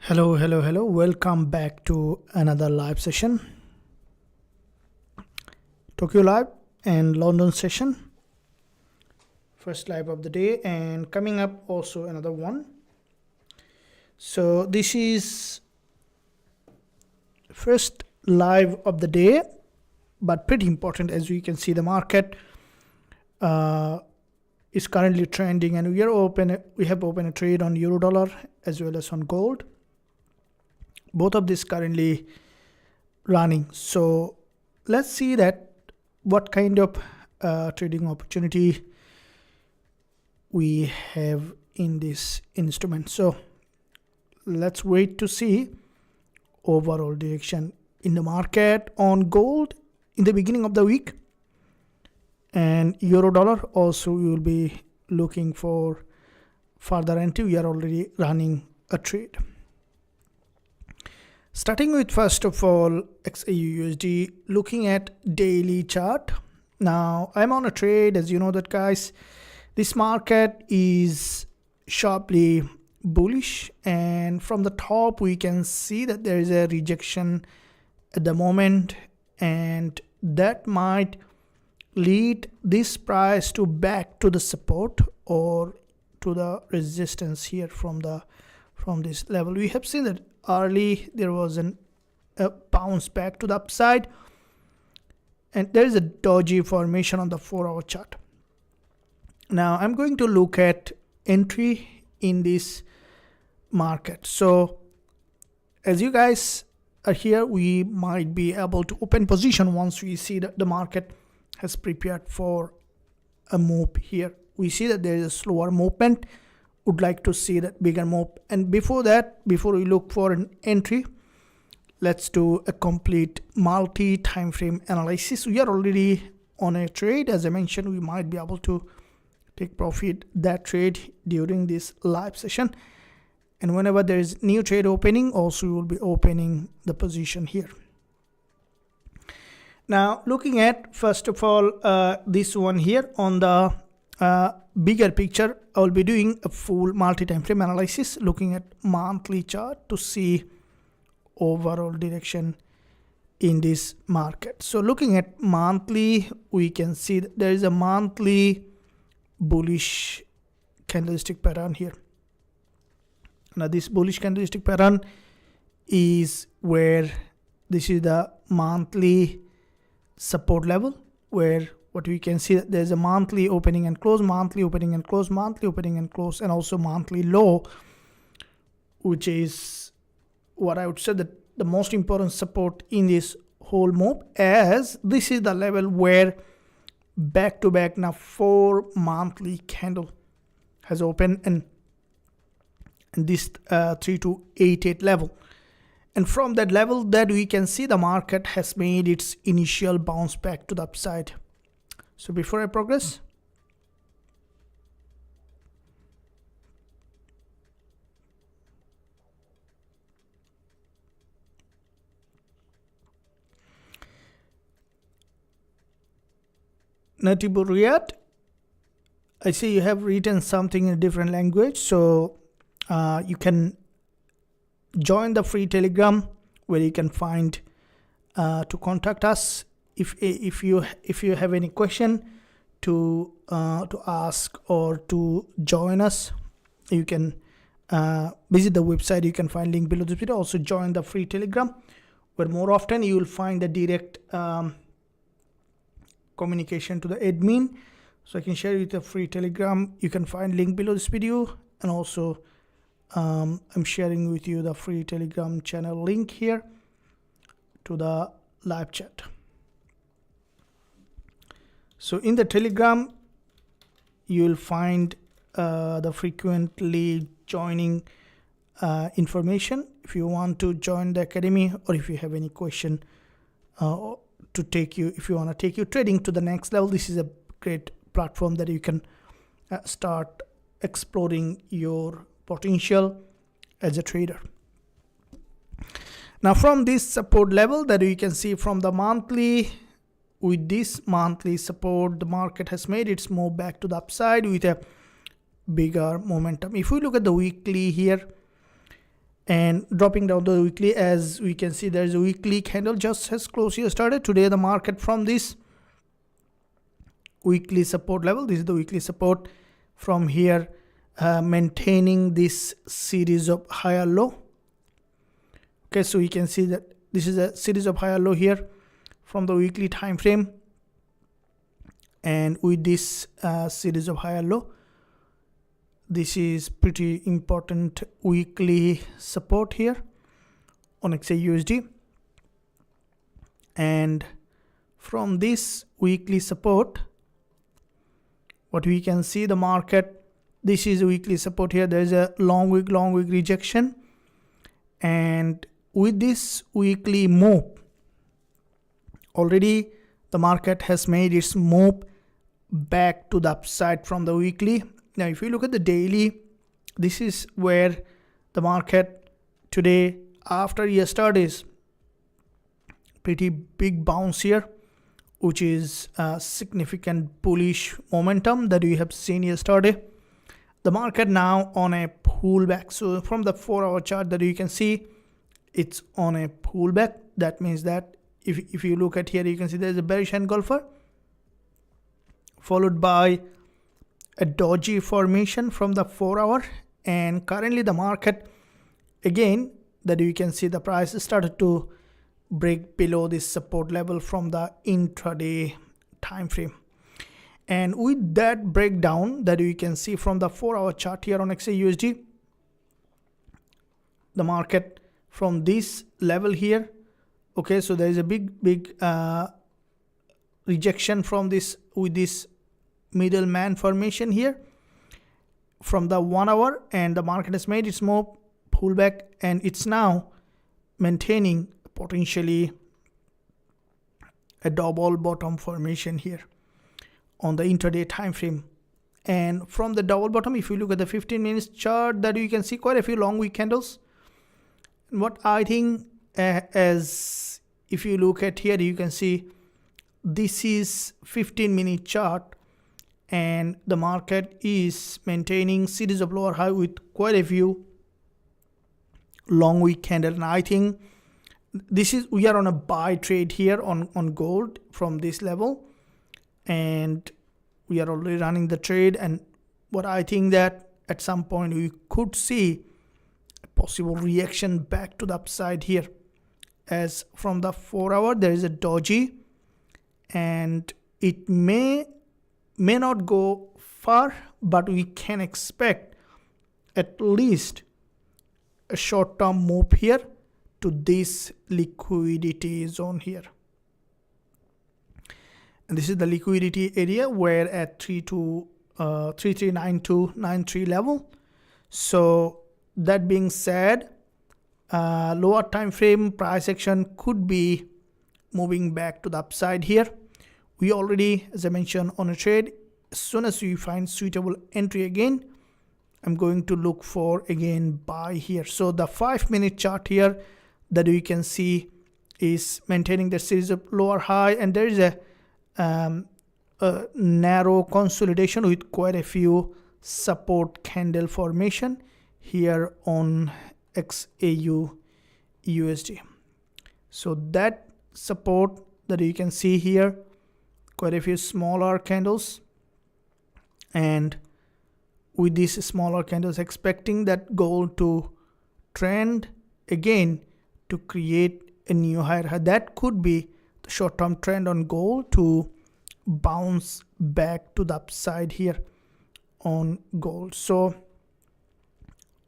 Hello. Welcome back to another live session. Tokyo live and London session. First live of the day, and coming up also another one. So this is first live of the day, but pretty important. As you can see, the market is currently trending, and we have opened a trade on euro dollar as well as on gold. Both of these currently running. So let's see that what kind of trading opportunity we have in this instrument. So let's wait to see overall direction in the market on gold in the beginning of the week, and euro dollar also we will be looking for further entry. We are already running a trade. Starting with, first of all, Xauusd, looking at daily chart. Now I'm on a trade, as you know that, guys. This market is sharply bullish, and from the top we can see that there is a rejection at the moment, and that might lead this price to back to the support or to the resistance here from this level. We have seen that early there was a bounce back to the upside, and there is a doji formation on the 4-hour chart. Now I'm going to look at entry in this market. So as you guys are here, we might be able to open position once we see that the market has prepared for a move here. We see that there is a slower movement. Would like to see that bigger move, and before that, before we look for an entry, let's do a complete multi-time frame analysis. We are already on a trade. As I mentioned, we might be able to take profit that trade during this live session, and whenever there is new trade opening, also we will be opening the position here. Now looking at, first of all, this one here on the bigger picture, I will be doing a full multi-time frame analysis, looking at monthly chart to see overall direction in this market. So looking at monthly, we can see that there is a monthly bullish candlestick pattern here. Now this bullish candlestick pattern is where this is the monthly support level, where what we can see that there's a monthly opening and close, monthly opening and close, monthly opening and close, and also monthly low, which is what I would say that the most important support in this whole move, as this is the level where back to back now 4 monthly candle has opened, and this 3288 level, and from that level that we can see the market has made its initial bounce back to the upside. So before I progress, Natibur Riyadh, I see you have written something in a different language, so you can join the free Telegram where you can find to contact us. If you have any question to ask or to join us, you can visit the website. You can find link below this video. Also join the free Telegram, where more often you will find the direct communication to the admin. So I can share with the free Telegram. You can find link below this video, and also I'm sharing with you the free Telegram channel link here to the live chat. So in the Telegram, you will find the frequently joining information. If you want to join the academy, or if you have any question to take you, if you want to take you trading to the next level, this is a great platform that you can start exploring your potential as a trader. Now from this support level that you can see from the monthly, with this monthly support, the market has made its move back to the upside with a bigger momentum. If we look at the weekly here, and dropping down the weekly. As we can see, there is a weekly candle just has closed yesterday. Today the market from this weekly support level, this is the weekly support, from here maintaining this series of higher low. Okay, so we can see that this is a series of higher low here from the weekly time frame, and with this series of higher low, this is pretty important weekly support here on Xauusd. And from this weekly support, what we can see, the market, this is a weekly support here. There is a long wick rejection, and with this weekly move, already the market has made its move back to the upside from the weekly. Now if you look at the daily, this is where the market today, after yesterday's pretty big bounce here, which is a significant bullish momentum that we have seen yesterday, the market now on a pullback. So from the 4-hour chart that you can see, it's on a pullback. That means that if you look at here, you can see there's a bearish engulfer followed by a doji formation from the 4-hour, and currently the market, again, that you can see the price started to break below this support level from the intraday time frame. And with that breakdown that you can see from the 4-hour chart here on Xauusd, the market from this level here, okay, so there is a big rejection from this, with this middleman formation here from the 1-hour, and the market has made its move pullback, and it's now maintaining potentially a double bottom formation here on the intraday time frame. And from the double bottom, if you look at the 15 minutes chart, that you can see quite a few long wick candles. And what I think, as if you look at here, you can see this is 15-minute chart, and the market is maintaining series of lower high with quite a few long wick candle. And I think this is, we are on a buy trade here on gold from this level, and we are already running the trade. And what I think that at some point we could see a possible reaction back to the upside here, as from the 4-hour there is a doji, and it may not go far, but we can expect at least a short-term move here to this liquidity zone here. And this is the liquidity area where at 339293 level. So that being said, lower time frame price action could be moving back to the upside here. We already, as I mentioned, on a trade. As soon as we find suitable entry again, I'm going to look for again buy here. So the 5-minute chart here that we can see is maintaining the series of lower high, and there is a narrow consolidation with quite a few support candle formation here on Xauusd. So that support that you can see here, quite a few smaller candles, and with these smaller candles, expecting that gold to trend again to create a new higher high. That could be the short-term trend on gold to bounce back to the upside here on gold. So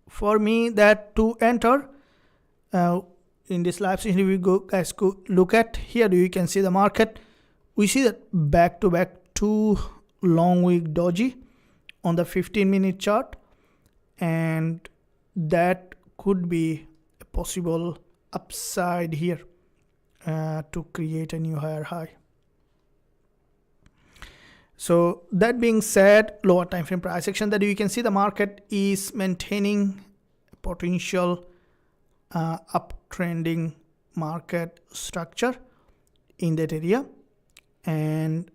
for me, that to enter in this live session, we go guys, go look at here. You can see the market. We see that back to back 2 long wick doji on the 15-minute chart, and that could be a possible upside here to create a new higher high. So that being said, lower time frame price action that you can see, the market is maintaining potential uptrending market structure in that area, and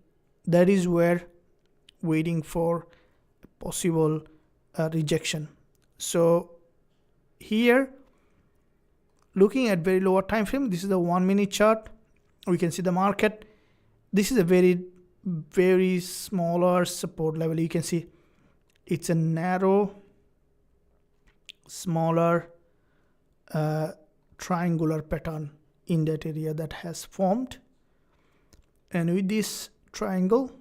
that is where waiting for a possible rejection. So here looking at very lower time frame, this is the 1 minute chart. We can see the market. This is a very smaller support level. You can see it's a narrow, smaller triangular pattern in that area that has formed. And with this triangle,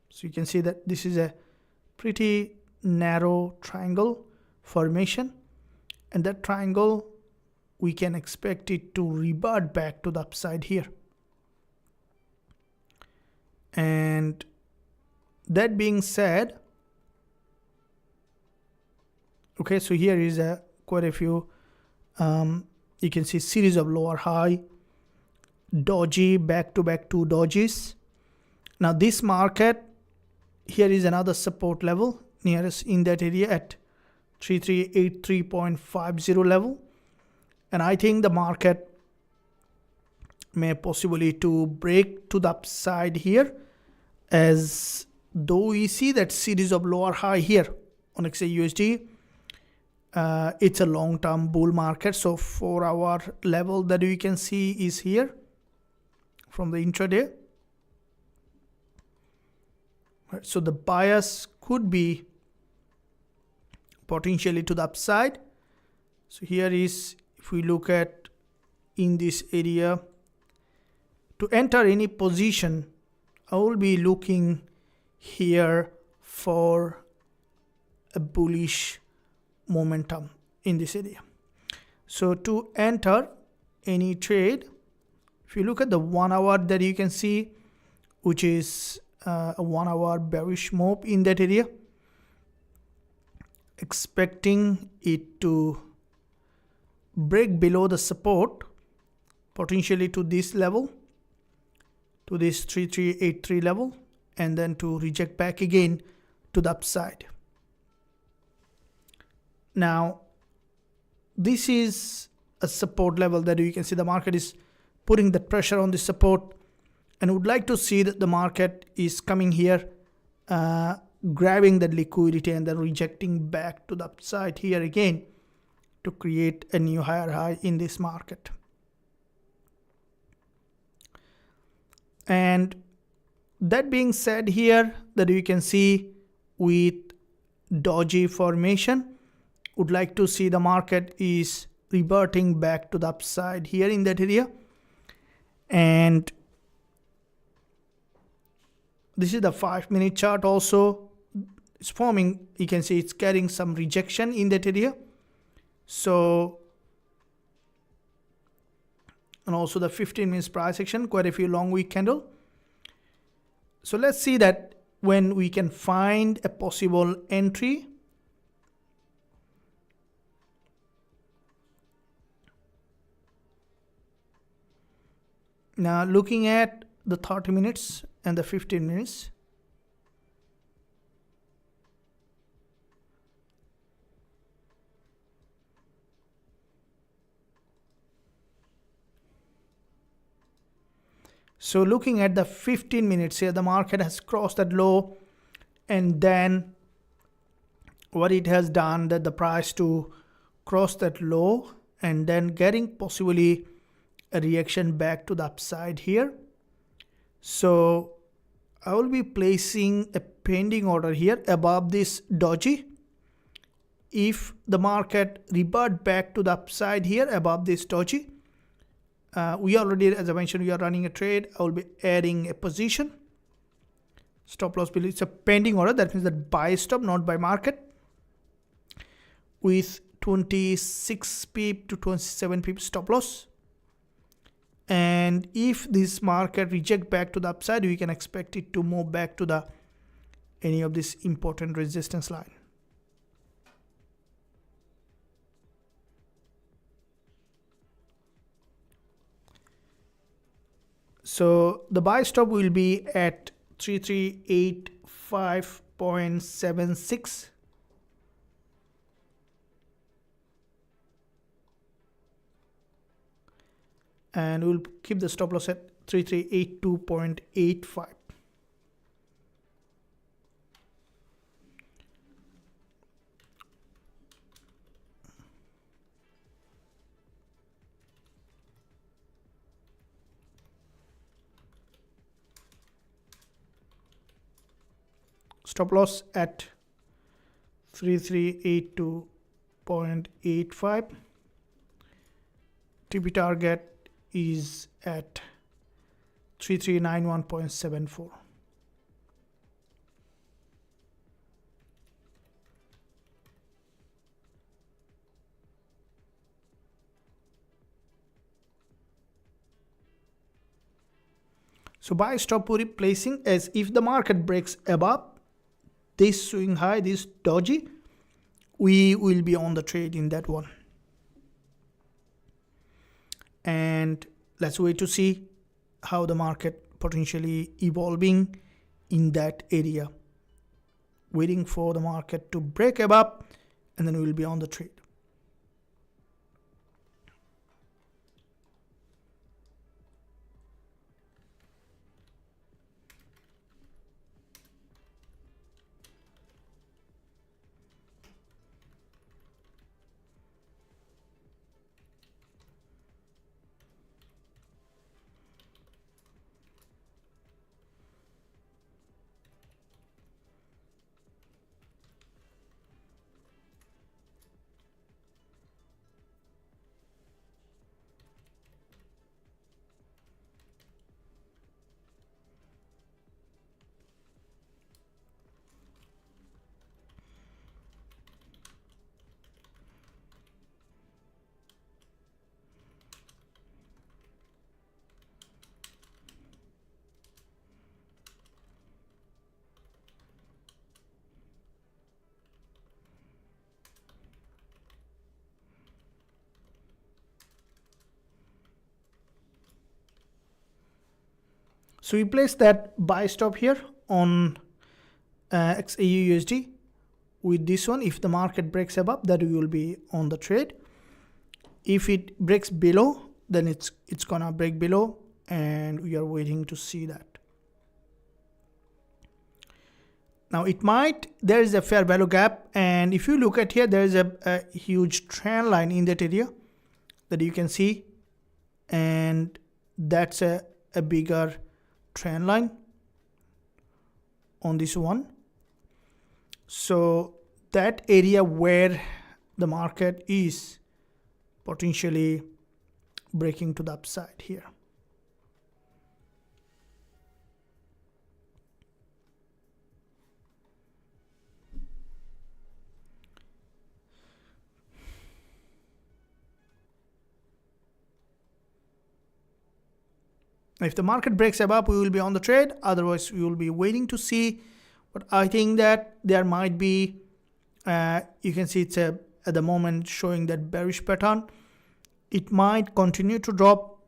so you can see that this is a pretty narrow triangle formation, and that triangle, we can expect it to revert back to the upside here. And that being said, okay, so here is quite a few, you can see series of lower high, doji, back to back two dojis. Now this market, here is another support level nearest in that area at 3383.50 level. And I think the market may possibly to break to the upside here, as though we see that series of lower high here on Xauusd. It's a long-term bull market, so 4-hour level that we can see is here from the intraday. So the bias could be potentially to the upside. So here is, if we look at in this area, to enter any position, I will be looking here for a bullish momentum in this area. So to enter any trade, if you look at the 1 hour that you can see, which is a 1 hour bearish move in that area, expecting it to break below the support, potentially to this level, to this 3383 level, and then to reject back again to the upside. Now this is a support level that you can see the market is putting that pressure on the support, and would like to see that the market is coming here, grabbing that liquidity and then rejecting back to the upside here again to create a new higher high in this market. And that being said, here that you can see with doji formation, would like to see the market is reverting back to the upside here in that area. And this is the 5-minute chart also. It's forming, you can see it's getting some rejection in that area. So, and also the 15 minutes price action, quite a few long wick candle. So let's see that when we can find a possible entry. Now looking at the 30 minutes and the 15 minutes. So looking at the 15 minutes here, the market has crossed that low, and then what it has done, that the price to cross that low and then getting possibly a reaction back to the upside here. So I will be placing a pending order here above this doji. If the market revert back to the upside here above this doji, we already, as I mentioned, we are running a trade. I will be adding a position. Stop loss below. It's a pending order. That means that buy stop, not buy market, with 26 pip to 27 pip stop loss. And if this market reject back to the upside, we can expect it to move back to the any of this important resistance line. So the buy stop will be at 3385.76. And we'll keep the stop loss at 3382.85. Stop loss at 3382.85. TP target is at 3391.74. So buy stop placing as if the market breaks above this swing high, this doji, we will be on the trade in that one. And let's wait to see how the market potentially evolving in that area. Waiting for the market to break above, and then we will be on the trade. So we place that buy stop here on XAUUSD with this one. If the market breaks above, that we will be on the trade. If it breaks below, then it's gonna break below, and we are waiting to see that. Now there is a fair value gap, and if you look at here, there is a huge trend line in that area that you can see, and that's a bigger trend line on this one. So that area where the market is potentially breaking to the upside here. If the market breaks above, we will be on the trade. Otherwise, we will be waiting to see. But I think that there might be, you can see it's at the moment showing that bearish pattern. It might continue to drop,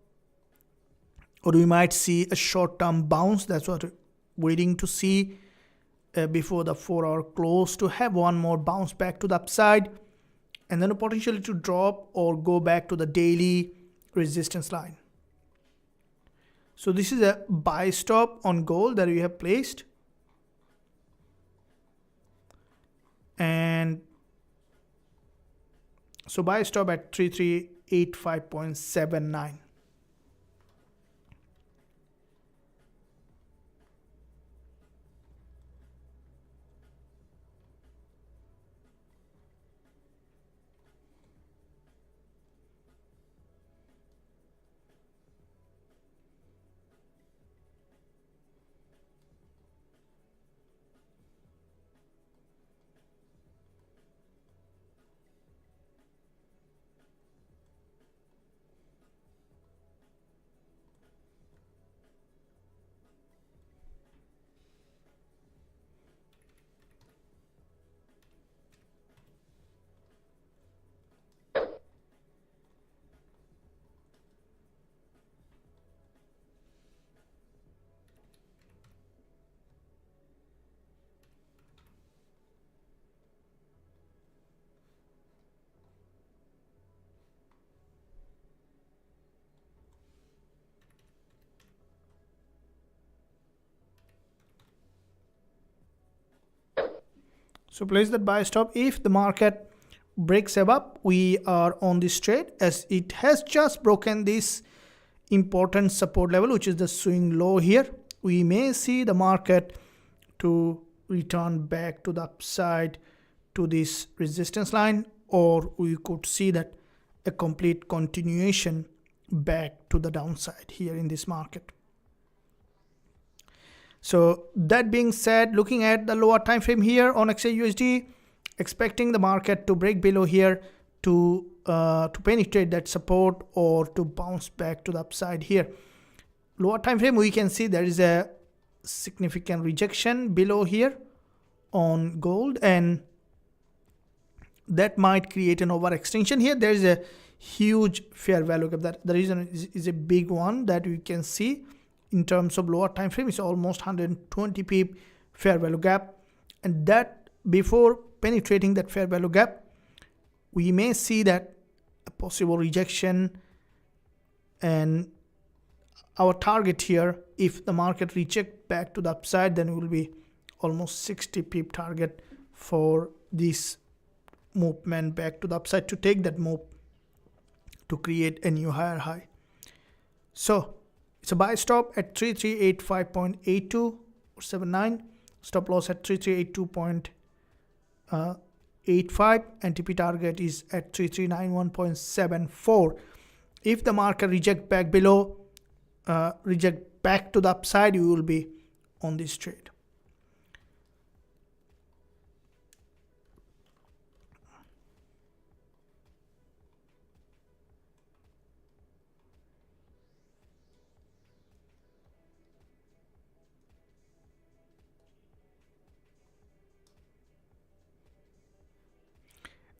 or we might see a short-term bounce. That's what we're waiting to see before the 4-hour close, to have one more bounce back to the upside, and then potentially to drop or go back to the daily resistance line. So this is a buy stop on gold that we have placed, and so buy stop at 3385.79. So place that buy stop. If the market breaks above, we are on this trade, as it has just broken this important support level, which is the swing low here. We may see the market to return back to the upside to this resistance line, or we could see that a complete continuation back to the downside here in this market. So that being said, looking at the lower time frame here on XAUSD, expecting the market to break below here to penetrate that support or to bounce back to the upside here. Lower time frame, we can see there is a significant rejection below here on gold, and that might create an overextension here. There is a huge fair value gap. That the reason is a big one that we can see in terms of lower time frame. It's almost 120 pip fair value gap, and that before penetrating that fair value gap, we may see that a possible rejection, and our target here, if the market reject back to the upside, then it will be almost 60 pip target for this movement back to the upside to take that move to create a new higher high. So it's a buy stop at 3385.82 or 79, stop loss at 3382.85, and TP target is at 3391.74. If the market reject back below, reject back to the upside, you will be on this trade.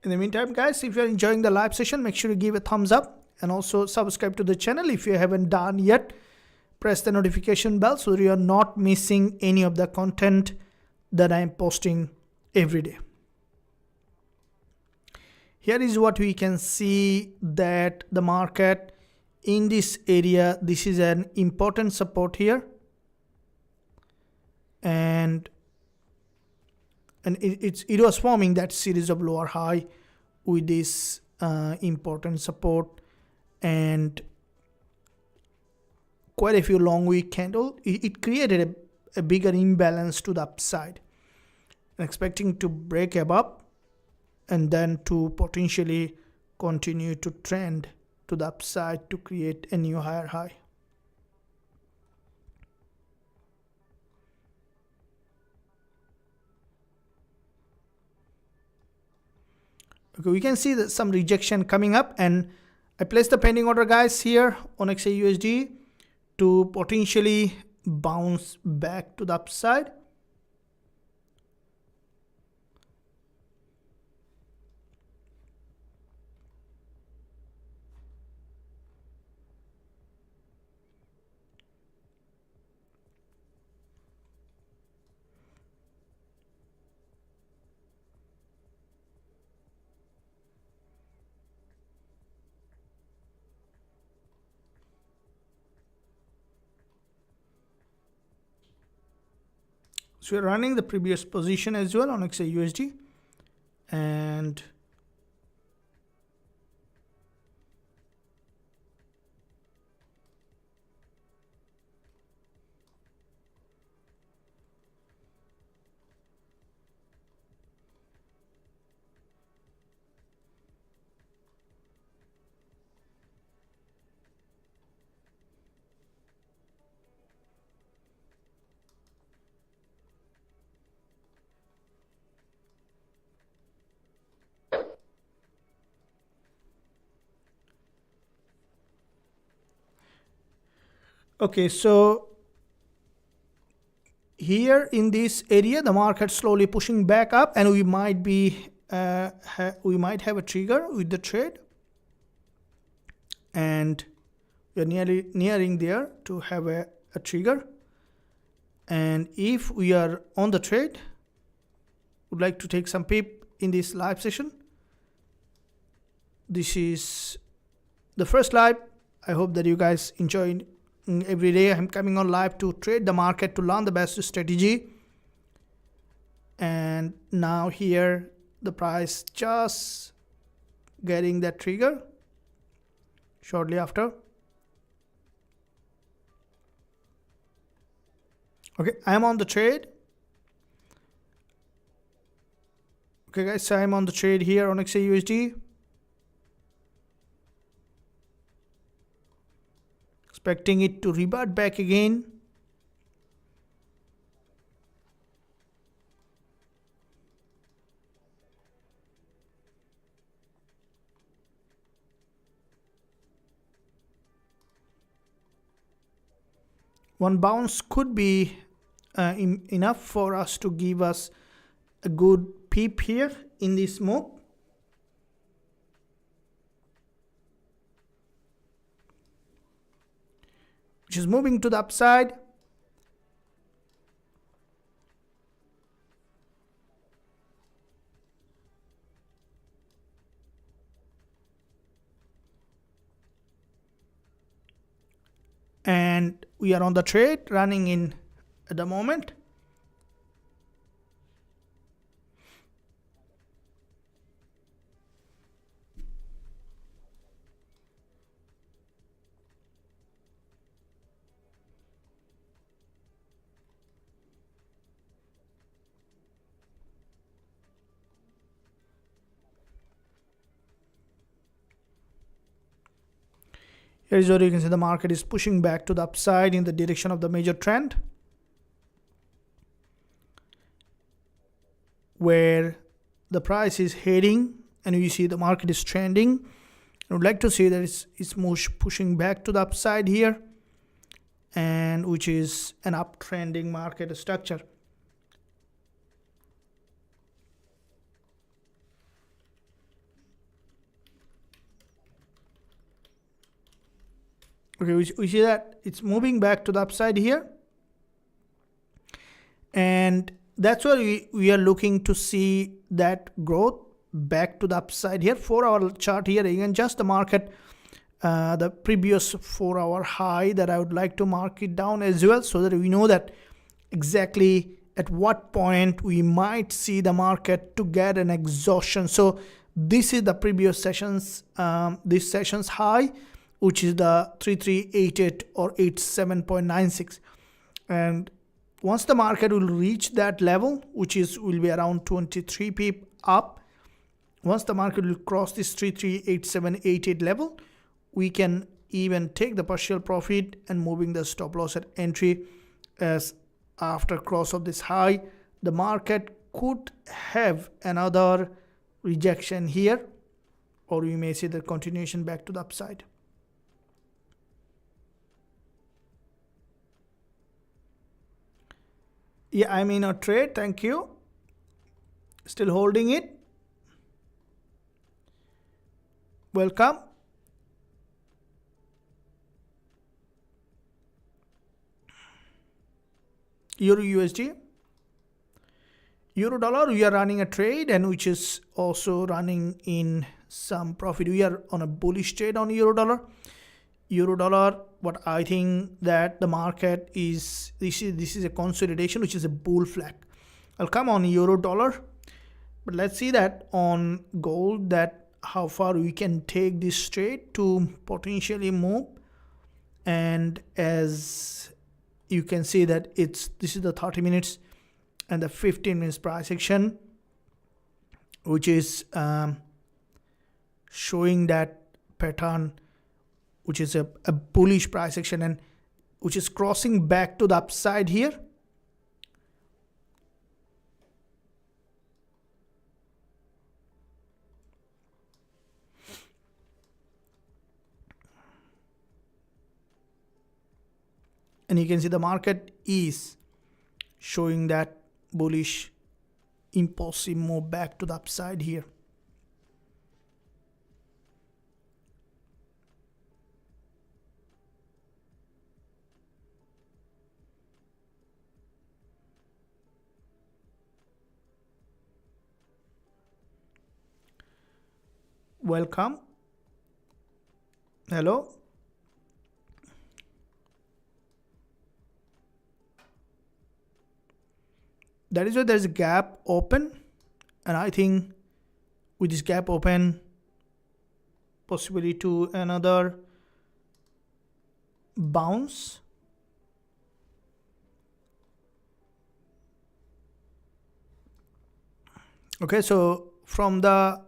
In the meantime, guys, if you're enjoying the live session, make sure to give a thumbs up and also subscribe to the channel if you haven't done yet. Press the notification bell so you are not missing any of the content that I am posting every day. Here is what we can see, that the market in this area, this is an important support here, and it was forming that series of lower high with this important support and quite a few long wick candle. It created a bigger imbalance to the upside. I'm expecting to break above and then to potentially continue to trend to the upside to create a new higher high. Okay, we can see that some rejection coming up, and I placed the pending order, guys, here on XAUSD to potentially bounce back to the upside. So we're running the previous position as well on XAUSD, and okay, so here in this area, the market slowly pushing back up, and we might be we might have a trigger with the trade, and we're nearing there to have a trigger. And if we are on the trade, would like to take some pip in this live session. This is the first live. I hope that you guys enjoyed. Every day I'm coming on live to trade the market, to learn the best strategy. And now here the price just getting that trigger shortly after. Okay, I'm on the trade, Okay guys, so I'm on the trade here on Xauusd. Expecting it to revert back again. One bounce could be enough for us to give us a good peep here in this move. Which is moving to the upside. And we are on the trade running in at the moment. Here is where you can see the market is pushing back to the upside in the direction of the major trend, where the price is heading, and you see the market is trending. I would like to see that it's pushing back to the upside here, and which is an uptrending market structure. Okay, we see that it's moving back to the upside here, and that's where we are looking to see that growth back to the upside here. 4-hour chart here again, just the market, the previous 4-hour high that I would like to mark it down as well, so that we know that exactly at what point we might see the market to get an exhaustion. So this is the previous sessions, this session's high, which is the 3388 or 87.96, and once the market will reach that level, which will be around 23 pip up, once the market will cross this 338788 level, we can even take the partial profit and moving the stop loss at entry, as after cross of this high the market could have another rejection here, or we may see the continuation back to the upside. Yeah, I'm in a trade, thank you. Still holding it. Welcome. Euro USD. Euro dollar, we are running a trade, and which is also running in some profit. We are on a bullish trade on euro dollar. Euro dollar, what I think that the market is, this is a consolidation, which is a bull flag. I'll come on euro dollar, but let's see that on gold, that how far we can take this trade to potentially move. And as you can see that this is the 30 minutes and the 15 minutes price action, which is showing that pattern, which is a bullish price action, and which is crossing back to the upside here. And you can see the market is showing that bullish impulsive move back to the upside here. Welcome. Hello. That is where there's a gap open, and I think with this gap open, possibly to another bounce. Okay, so from the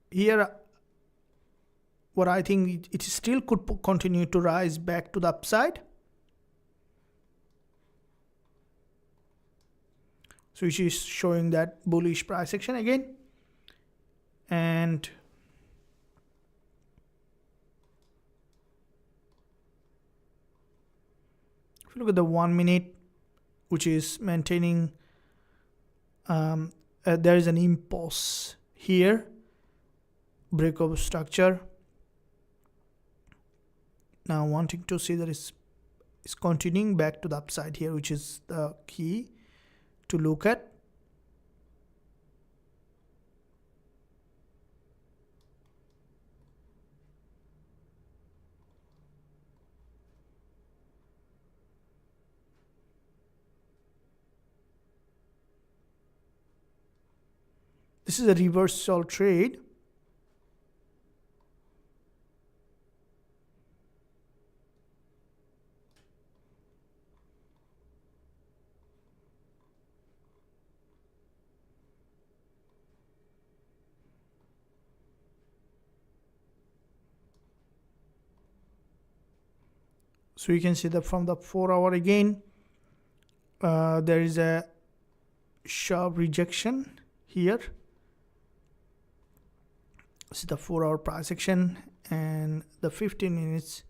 here, what I think it still could continue to rise back to the upside. So which is showing that bullish price action again. And if you look at the 1 minute, which is maintaining, there is an impulse here, break of structure. Now wanting to see that it's continuing back to the upside here, which is the key to look at. This is a reversal trade. So you can see that from the 4 hour again, there is a sharp rejection here. This is the 4 hour price action, and the 15 minutes.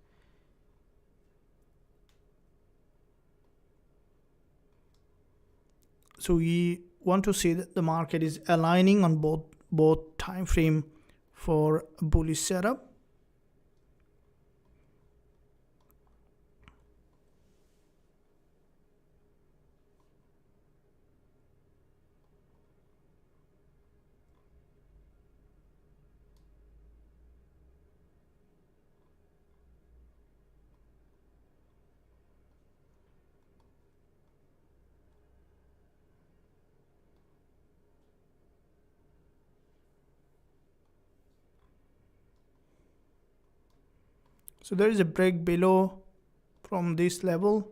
So we want to see that the market is aligning on both time frame for a bullish setup. So there is a break below from this level.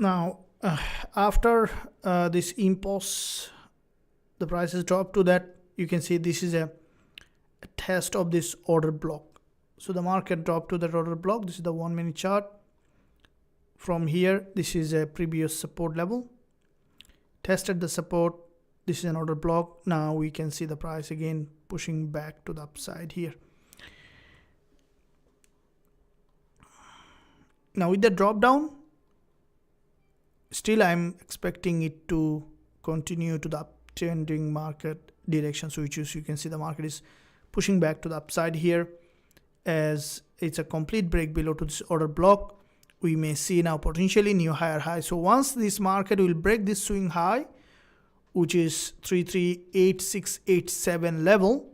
Now, after this impulse, the prices drop to that. You can see this is a test of this order block. So the market dropped to that order block. This is the 1 minute chart. From here, this is a previous support level. Tested the support. This is an order block. Now we can see the price again pushing back to the upside here. Now with the drop down, still I'm expecting it to continue to the uptrending market direction. So which is, you can see the market is pushing back to the upside here, as it's a complete break below to this order block. We may see now potentially new higher high. So once this market will break this swing high, which is 338687 level,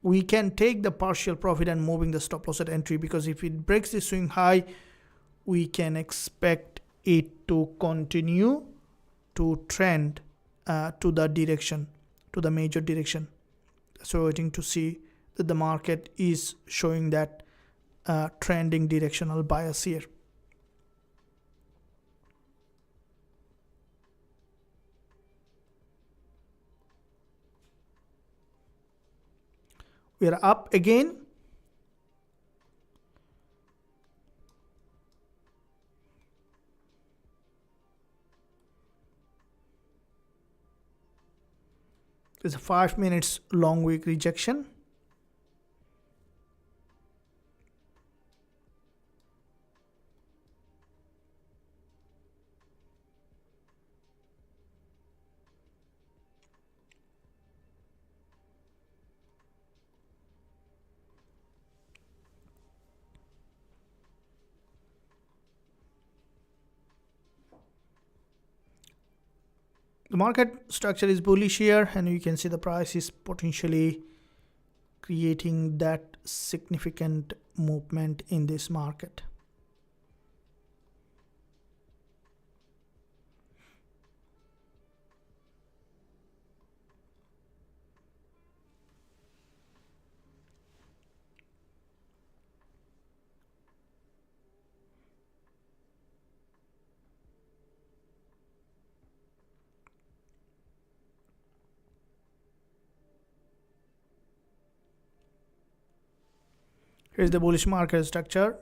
we can take the partial profit and moving the stop loss at entry, because if it breaks the swing high, we can expect it to continue to trend to the direction, to the major direction. So waiting to see that the market is showing that trending directional bias here. We are up again. There's a 5 minutes long wick rejection. The market structure is bullish here, and you can see the price is potentially creating that significant movement in this market. Here's the bullish market structure.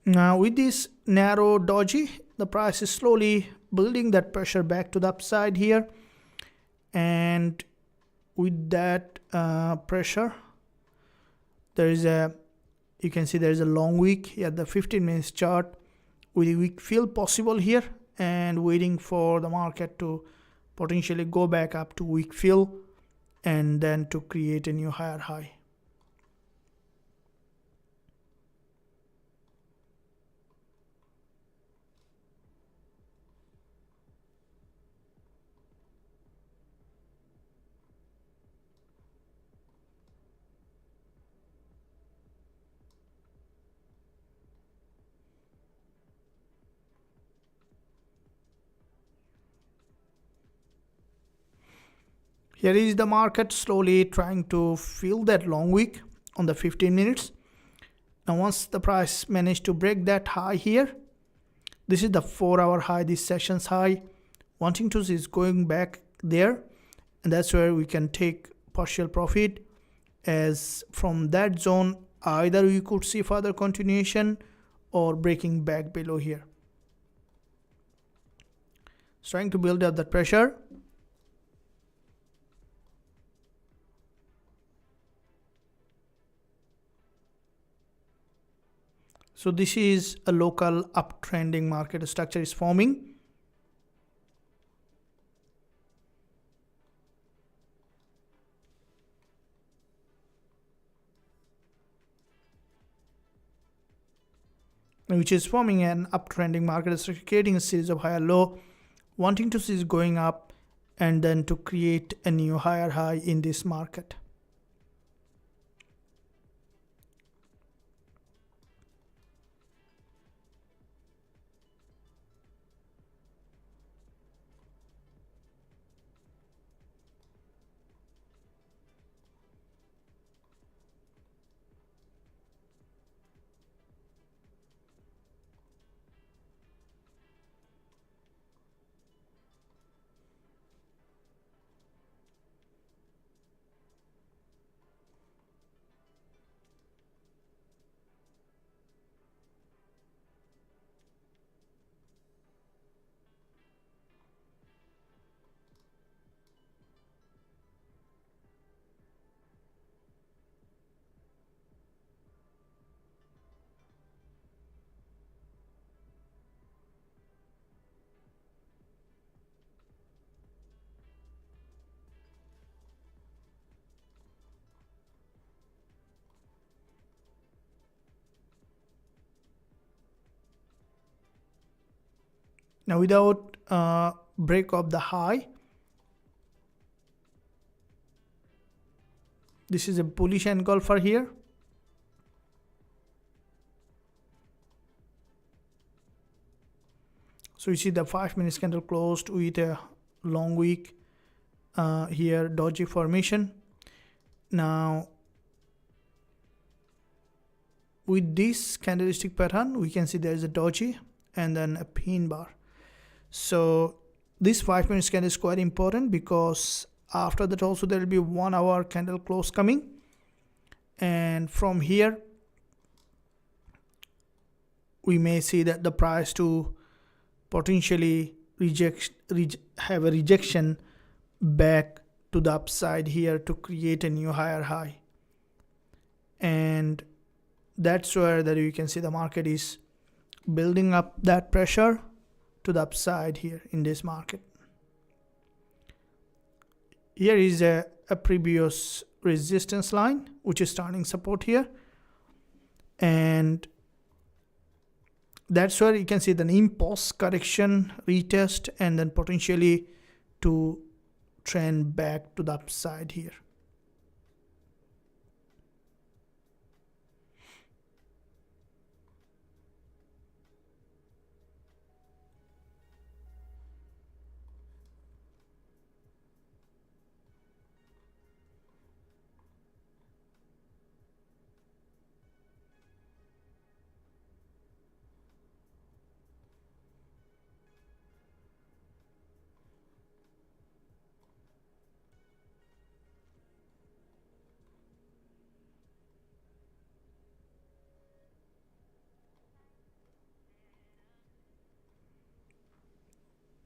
Now with this narrow doji, the price is slowly building that pressure back to the upside here, and with that pressure, you can see there is a long wick here, the 15 minutes chart with a weak fill possible here, and waiting for the market to potentially go back up to weak fill and then to create a new higher high. Here is the market slowly trying to fill that long wick on the 15 minutes. Now once the price managed to break that high here, this is the 4-hour high, this session's high, wanting to see is going back there, and that's where we can take partial profit, as from that zone either we could see further continuation or breaking back below here. It's trying to build up that pressure. So this is a local uptrending market structure is forming. Which is forming an uptrending market structure, creating a series of higher low, wanting to see is going up and then to create a new higher high in this market. Now without break of the high, this is a bullish engulfer here. So you see the 5 minutes candle closed with a long wick here, doji formation. Now with this candlestick pattern, we can see there is a doji and then a pin bar. So this 5 minutes candle is quite important, because after that also there will be 1 hour candle close coming, and from here we may see that the price to potentially have a rejection back to the upside here to create a new higher high. And that's where that you can see the market is building up that pressure to the upside here in this market. Here is a previous resistance line, which is starting support here. And that's where you can see the impulse correction retest and then potentially to trend back to the upside here.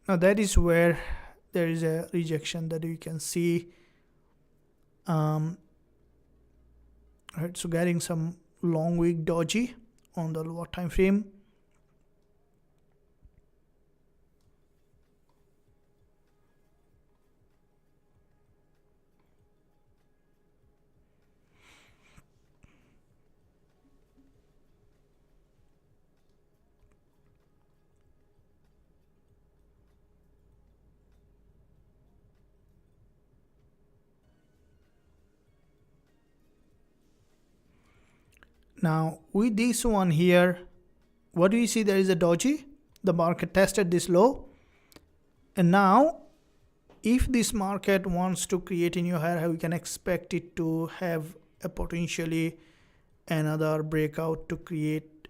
Now that is where there is a rejection that you can see. Right, so getting some long wick doji on the lower time frame. Now with this one here, what do you see? There is a doji. The market tested this low, and now if this market wants to create a new higher high, we can expect it to have a potentially another breakout to create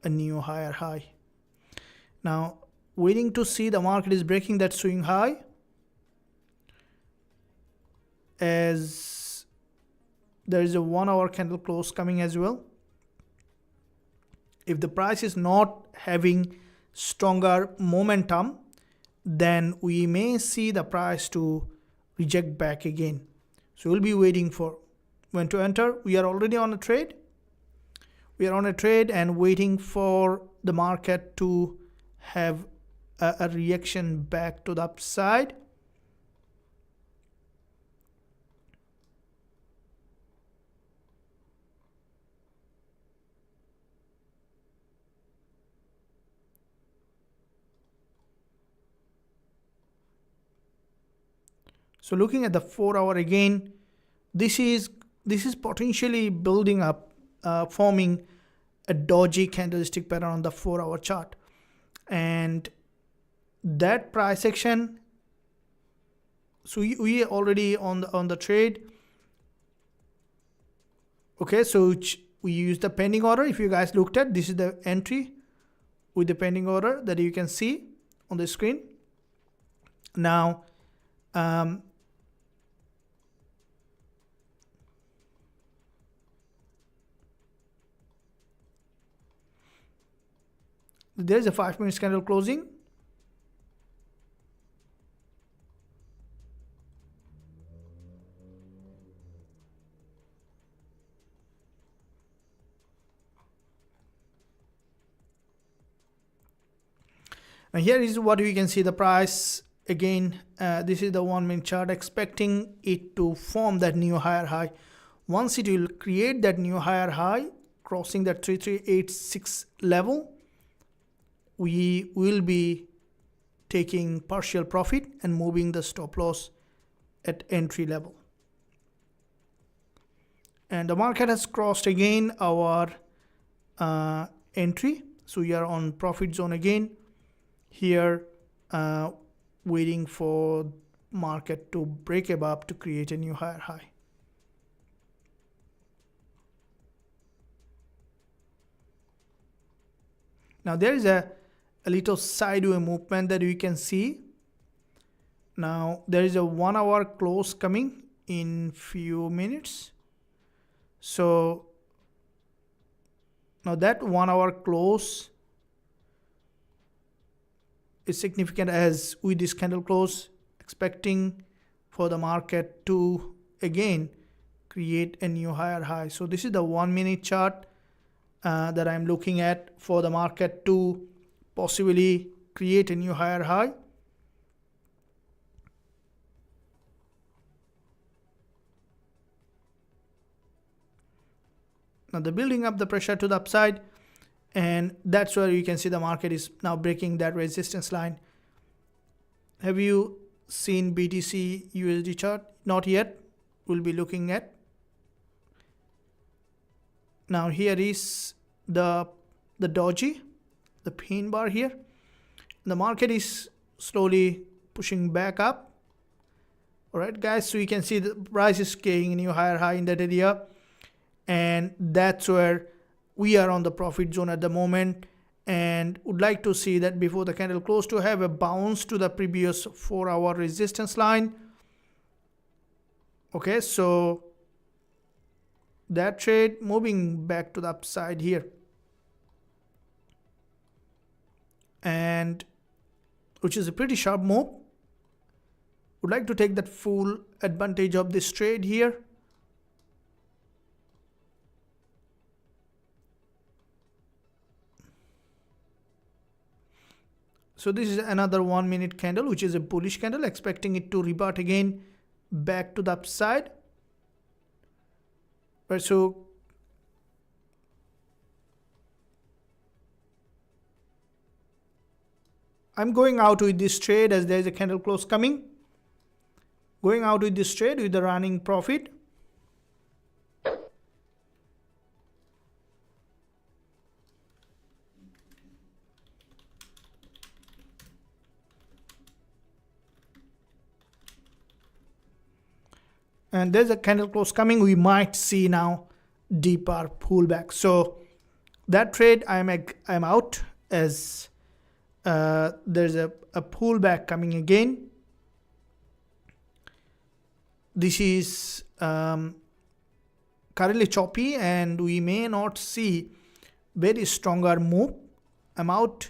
a new higher high. Now waiting to see the market is breaking that swing high, as there is a 1 hour candle close coming as well. If the price is not having stronger momentum, then we may see the price to reject back again. So we'll be waiting for when to enter. We are already on a trade. We are on a trade and waiting for the market to have a reaction back to the upside. So looking at the 4 hour again, this is potentially building up, forming a doji candlestick pattern on the 4 hour chart, and that price action. So we are already on the trade. Okay, so we use the pending order. If you guys looked at, this is the entry with the pending order that you can see on the screen. Now there is a 5 minute candle closing. And here is what we can see the price again. This is the 1 minute chart, expecting it to form that new higher high. Once it will create that new higher high, crossing that 3386 level, we will be taking partial profit and moving the stop loss at entry level. And the market has crossed again our entry, so we are on profit zone again here, waiting for market to break above to create a new higher high. Now there is a little sideway movement that you can see. Now there is a 1 hour close coming in few minutes. So now that 1 hour close is significant, as with this candle close, expecting for the market to again create a new higher high. So this is the 1 minute chart that I'm looking at for the market to possibly create a new higher high. Now they're building up the pressure to the upside, and that's where you can see the market is now breaking that resistance line. Have you seen BTC USD chart? Not yet. We'll be looking at. Now here is the doji, the pin bar here. The market is slowly pushing back up. All right, guys. So you can see the price is getting a new higher high in that area, and that's where we are on the profit zone at the moment, and would like to see that before the candle close to have a bounce to the previous 4-hour resistance line. Okay, so that trade moving back to the upside here, and which is a pretty sharp move. Would like to take that full advantage of this trade here. So this is another 1 minute candle, which is a bullish candle, expecting it to revert again back to the upside. Right, so I'm going out with this trade as there is a candle close coming. Going out with this trade with the running profit. And there's a candle close coming. We might see now deeper pullback. So that trade I'm out, as there's a pullback coming again. This is currently choppy, and we may not see very stronger move. I'm out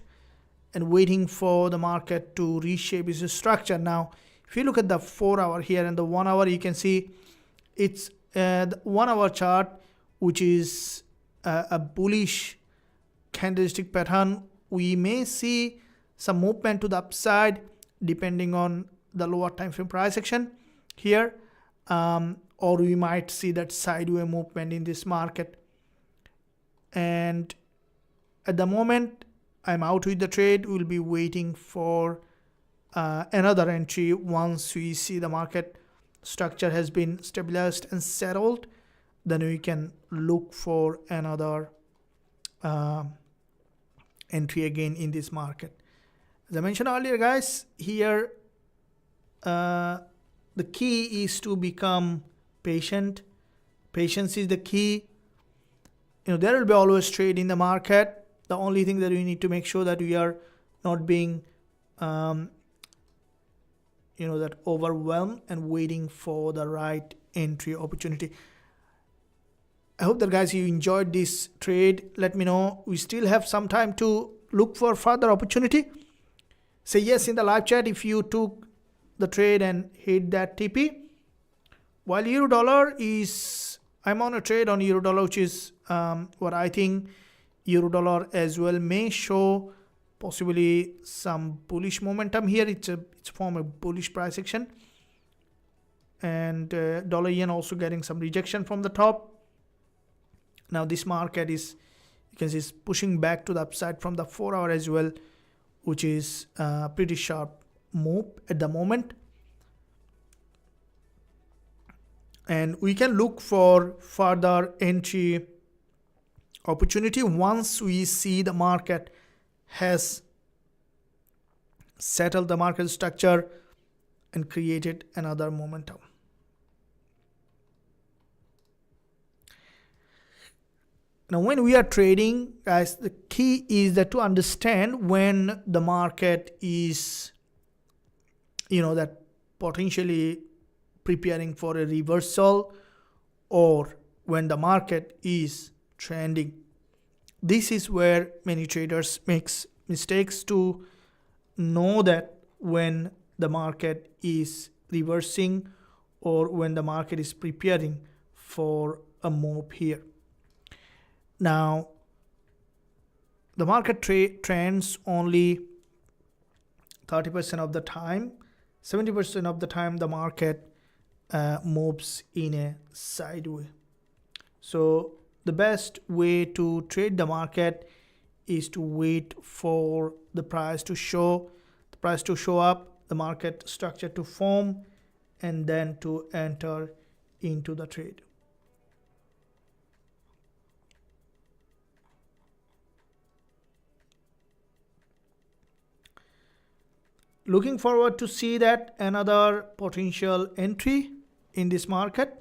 and waiting for the market to reshape its structure. Now if you look at the 4-hour here and the 1 hour, you can see it's the 1 hour chart, which is a bullish candlestick pattern. We may see some movement to the upside depending on the lower time frame price action here, or we might see that sideways movement in this market. And at the moment, I'm out with the trade. We'll be waiting for another entry once we see the market structure has been stabilized and settled. Then we can look for another entry again in this market. As I mentioned earlier, guys, here the key is to become patient. Patience is the key. There will be always trade in the market. The only thing that we need to make sure that we are not being that overwhelmed and waiting for the right entry opportunity. I hope that, guys, you enjoyed this trade. Let me know. We still have some time to look for further opportunity. Say yes in the live chat if you took the trade and hit that TP. While euro dollar is, I'm on a trade on euro dollar, which is what I think euro dollar as well may show possibly some bullish momentum here. It's from a bullish price action, and dollar yen also getting some rejection from the top. Now this market is, you can see, is pushing back to the upside from the 4-hour as well, which is a pretty sharp move at the moment. And we can look for further entry opportunity once we see the market has settled the market structure and created another momentum. Now when we are trading, guys, the key is that to understand when the market is that potentially preparing for a reversal, or when the market is trending. This is where many traders makes mistakes to know that when the market is reversing or when the market is preparing for a move here. Now the market trends only 30% of the time. 70% of the time the market moves in a sideways. So the best way to trade the market is to wait for the price to show up, the market structure to form, and then to enter into the trade. Looking forward to see that another potential entry in this market.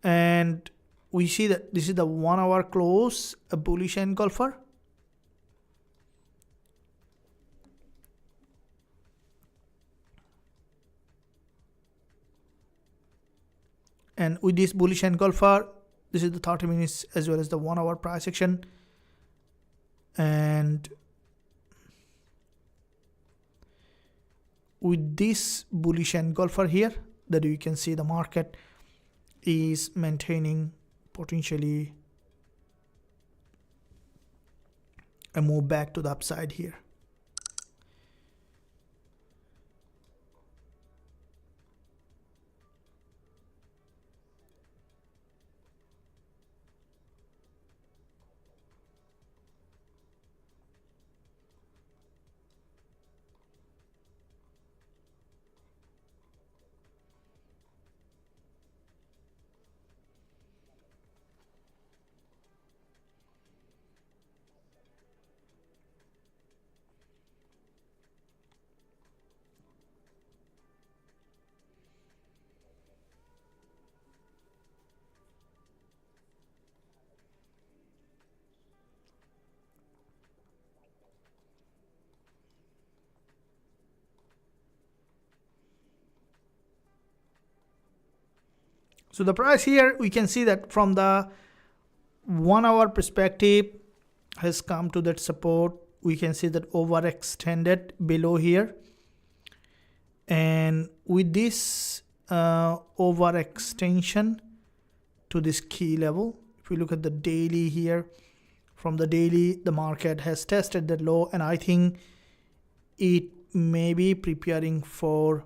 And we see that this is the 1 hour close, a bullish engulfer. And with this bullish engulfer, this is the 30 minutes as well as the 1 hour price action. And with this bullish engulfer here, that you can see the market is maintaining potentially a move back to the upside here. So the price here, we can see that from the 1 hour perspective has come to that support. We can see that overextended below here. And with this overextension to this key level, if we look at the daily here, from the daily, the market has tested the low, and I think it may be preparing for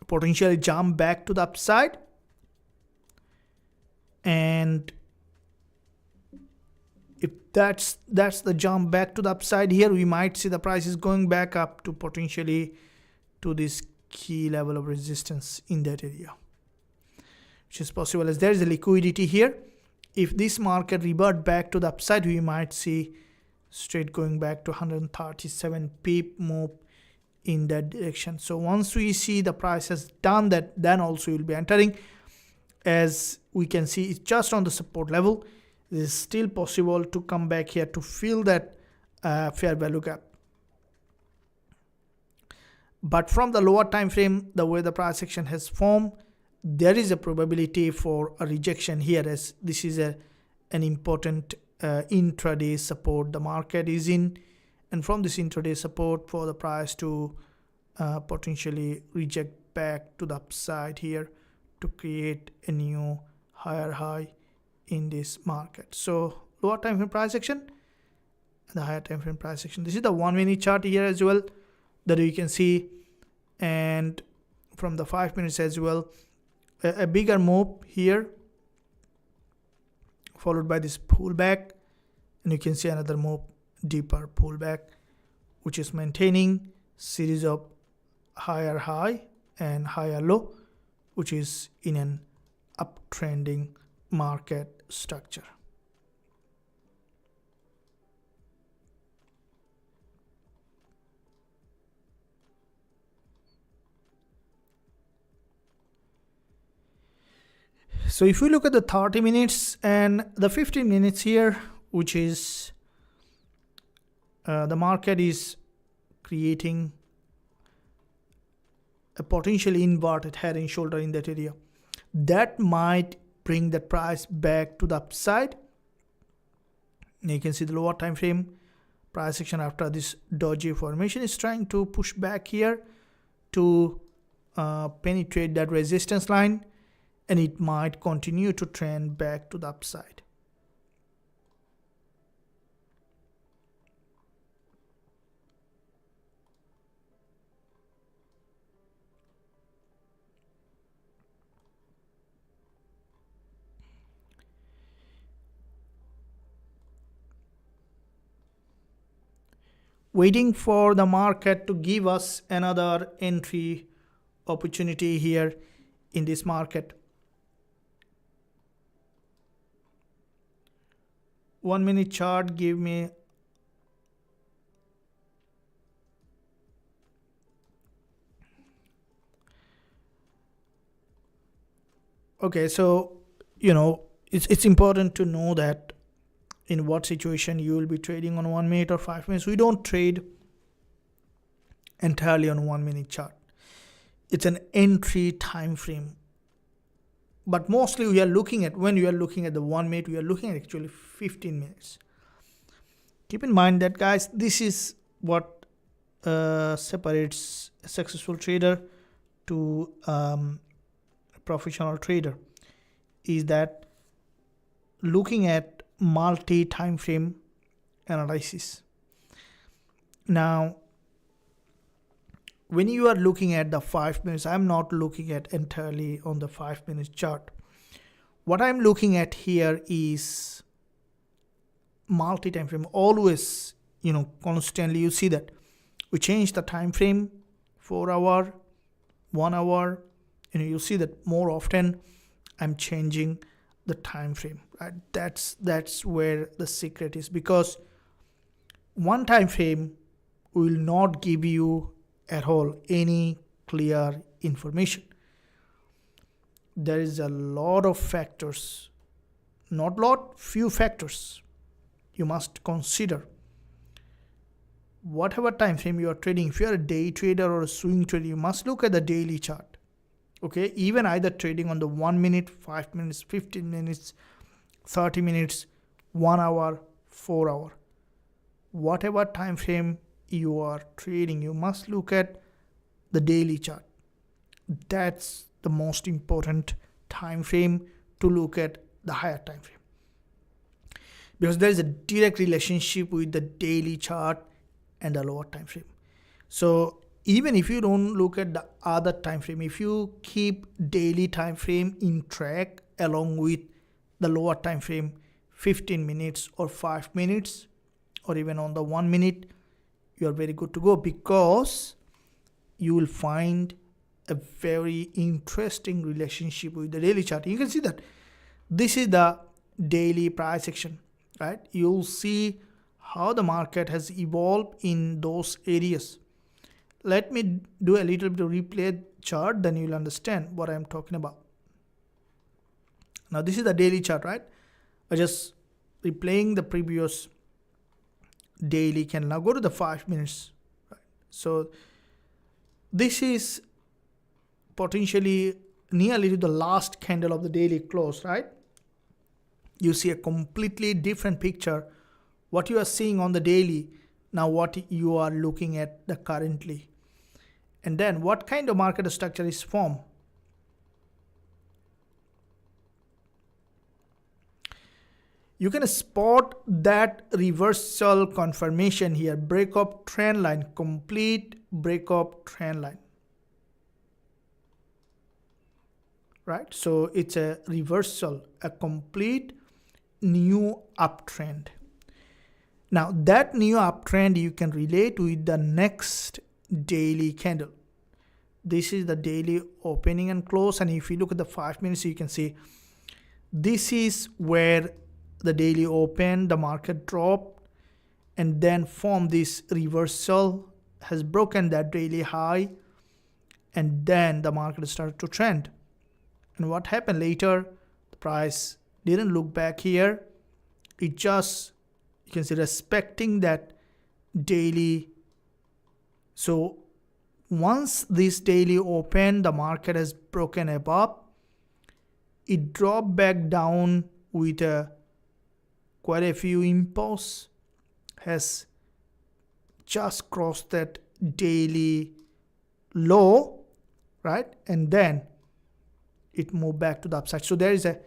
potentially jump back to the upside. And if that's the jump back to the upside here, we might see the prices going back up to potentially to this key level of resistance in that area, which is possible as there is a liquidity here. If this market revert back to the upside, we might see straight going back to 137 pip move in that direction. So once we see the price has done that, then also you'll be entering. As we can see, it's just on the support level. It is still possible to come back here to fill that fair value gap. But from the lower time frame, the way the price action has formed, there is a probability for a rejection here, as this is an important intraday support the market is in. And from this intraday support, for the price to potentially reject back to the upside here to create a new higher high in this market. So lower time frame price action and the higher time frame price action. This is the 1 minute chart here as well that you can see, and from the 5 minutes as well, a bigger move here followed by this pullback, and you can see another move, deeper pullback, which is maintaining series of higher high and higher low, which is in an uptrending market structure. So if we look at the 30 minutes and the 15 minutes here, which is the market is creating a potentially inverted head and shoulder in that area. That might bring the price back to the upside. And you can see the lower time frame price action after this doji formation is trying to push back here to penetrate that resistance line, and it might continue to trend back to the upside. Waiting for the market to give us another entry opportunity here in this market. 1 minute chart give me okay, so it's important to know that in what situation you will be trading on 1 minute or 5 minutes. We don't trade entirely on 1 minute chart. It's an entry time frame. But mostly we are looking at, when we are looking at the 1 minute, we are looking at actually 15 minutes. Keep in mind that, guys, this is what separates a successful trader to a professional trader, is that looking at multi time frame analysis. Now, when you are looking at the 5 minutes, I'm not looking at entirely on the 5 minute chart. What I'm looking at here is multi time frame. Always, constantly you see that we change the time frame, 4 hour, 1 hour, you see that more often I'm changing the time frame, right? That's where the secret is, because one time frame will not give you at all any clear information. There is a lot of factors, not lot, few factors you must consider. Whatever time frame you are trading, if you are a day trader or a swing trader, you must look at the daily chart. Okay, even either trading on the 1 minute, 5 minutes, 15 minutes, 30 minutes, 1 hour, 4 hour. Whatever time frame you are trading, you must look at the daily chart. That's the most important time frame to look at the higher time frame, because there is a direct relationship with the daily chart and the lower time frame. So even if you don't look at the other time frame, if you keep daily time frame in track along with the lower time frame, 15 minutes or 5 minutes, or even on the 1 minute, you are very good to go, because you will find a very interesting relationship with the daily chart. You can see that this is the daily price action, right? You'll see how the market has evolved in those areas. Let me do a little bit of replay chart, then you'll understand what I'm talking about. Now this is the daily chart, right? I just replaying the previous daily candle. Now go to the 5 minutes. Right? So this is potentially nearly to the last candle of the daily close, right? You see a completely different picture. What you are seeing on the daily, now what you are looking at the currently. And then what kind of market structure is formed? You can spot that reversal confirmation here, breakup trend line, complete breakup trend line. Right? So it's a reversal, a complete new uptrend. Now that new uptrend you can relate with the next daily candle. This is the daily opening and close, and if you look at the 5 minutes, you can see this is where the daily open, the market dropped, and then formed this reversal, has broken that daily high, and then the market started to trend. And what happened later? The price didn't look back here. It just, you can see, respecting that daily. So once this daily opened, the market has broken above. It dropped back down with quite a few impulse, has just crossed that daily low, right? And then it moved back to the upside. So there is a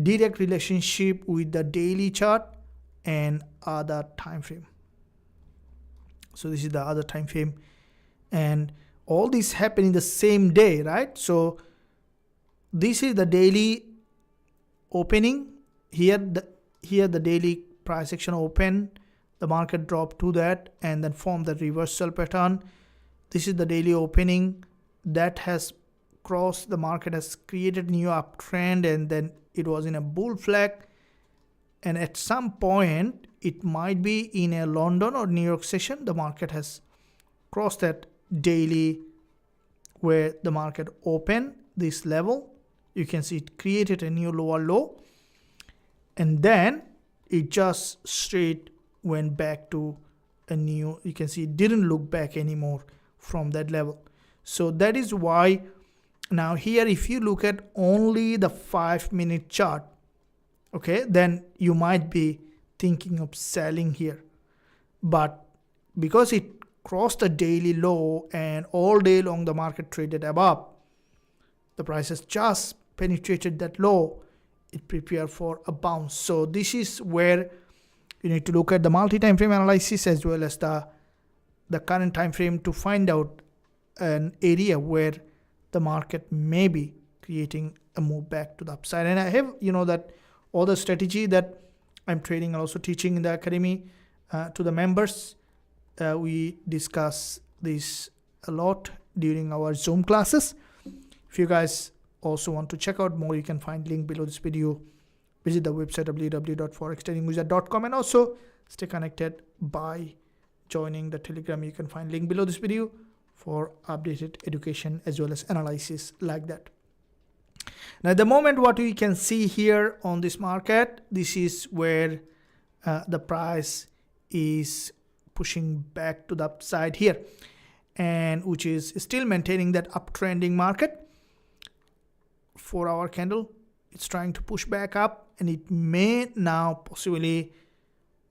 direct relationship with the daily chart and other time frame. So this is the other time frame, and all this happened in the same day, right? So this is the daily opening. Here the daily price action open, the market dropped to that and then formed the reversal pattern. This is the daily opening that has crossed, the market has created new uptrend, and then it was in a bull flag, and at some point it might be in a London or New York session, the market has crossed that daily where the market opened this level. You can see it created a new lower low, and then it just straight went back to a new, you can see it didn't look back anymore from that level. So that is why now here, if you look at only the 5-minute chart, okay, then you might be thinking of selling here. But because it crossed the daily low and all day long the market traded above, the price has just penetrated that low, it prepared for a bounce. So this is where you need to look at the multi-time frame analysis as well as the current time frame to find out an area where the market may be creating a move back to the upside. And I have, that all the strategy that I'm trading and also teaching in the academy to the members. We discuss this a lot during our Zoom classes. If you guys also want to check out more, you can find link below this video. Visit the website www.forextradingwizard.com, and also stay connected by joining the Telegram. You can find link below this video for updated education as well as analysis like that. Now at the moment, what we can see here on this market, this is where the price is pushing back to the upside here, and which is still maintaining that uptrending market. 4-hour candle, it's trying to push back up, and it may now possibly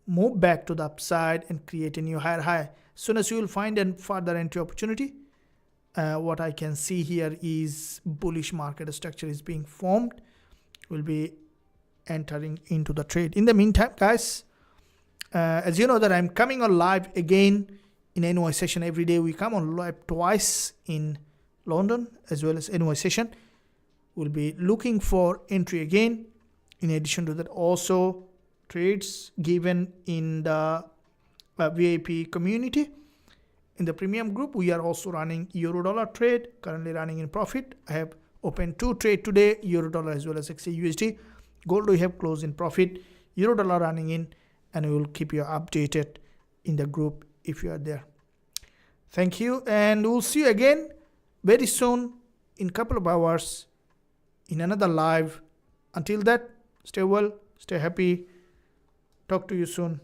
move back to the upside and create a new higher high. As soon as you will find a further entry opportunity, what I can see here is bullish market structure is being formed. We'll be entering into the trade. In the meantime, guys, as you know that I'm coming on live again in NY session every day. We come on live twice in London as well as NY session. We'll be looking for entry again. In addition to that, also trades given in the VIP community. In the premium group, we are also running euro-dollar trade, currently running in profit. I have opened 2 trades today, euro-dollar as well as Xauusd. Gold we have closed in profit, euro-dollar running in, and we will keep you updated in the group if you are there. Thank you, and we'll see you again very soon in a couple of hours in another live. Until that, stay well, stay happy. Talk to you soon.